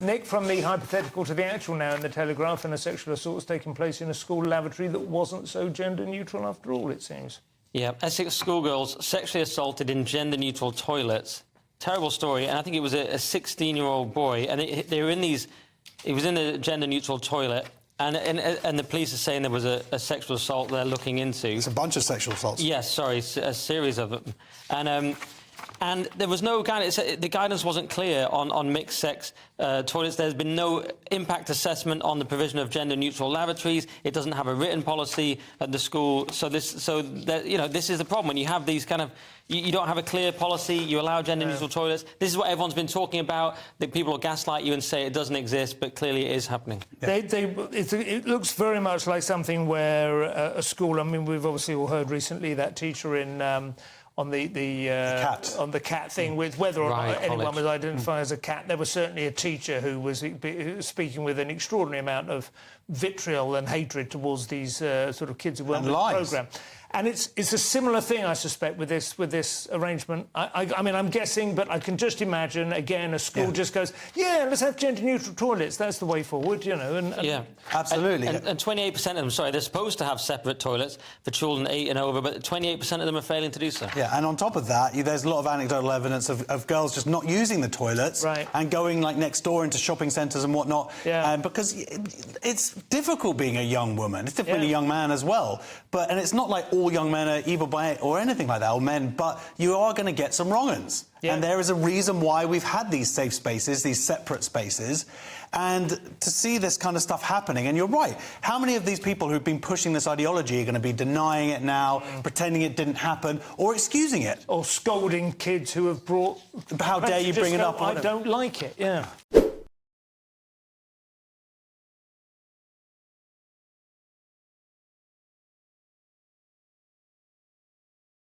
Nick, from the hypothetical to the actual now in the Telegraph, and a sexual assault's taking place in a school lavatory that wasn't so gender-neutral after all, it seems. Yeah, Essex schoolgirls sexually assaulted in gender-neutral toilets. Terrible story, and I think it was a 16-year-old boy, and they were in these... He was in a gender-neutral toilet, and the police are saying there was a sexual assault they're looking into. It's a bunch of sexual assaults. Yes, sorry, a series of them. And there was no guidance. The guidance wasn't clear on mixed-sex toilets. There's been no impact assessment on the provision of gender-neutral lavatories. It doesn't have a written policy at the school. This is the problem when you have these kind of. You don't have a clear policy. You allow gender-neutral toilets. This is what everyone's been talking about. That people will gaslight you and say it doesn't exist, but clearly it is happening. Yeah. It looks very much like something where a school. I mean, we've obviously all heard recently that teacher in. On the cat thing, with whether or not anyone was identified as a cat, there was certainly a teacher who was speaking with an extraordinary amount of vitriol and hatred towards these sort of kids who weren't in the programme. And it's a similar thing, I suspect, with this arrangement. I mean, I'm guessing, but I can just imagine, again, a school just goes, yeah, let's have gender-neutral toilets. That's the way forward, you know. Yeah, absolutely. And 28% of them, sorry, they're supposed to have separate toilets for children 8 and over, but 28% of them are failing to do so. Yeah, and on top of that, there's a lot of anecdotal evidence of girls just not using the toilets and going, like, next door into shopping centres and whatnot. Yeah. Because it's difficult being a young woman. It's difficult being a young man as well. And it's not like all young men are evil by it or anything like that, or men, but you are going to get some wrong-uns. Yeah. And there is a reason why we've had these safe spaces, these separate spaces, and to see this kind of stuff happening. And you're right, how many of these people who've been pushing this ideology are going to be denying it now, pretending it didn't happen, or excusing it? Or scolding kids who have brought... How dare you bring it up? I don't like it, yeah.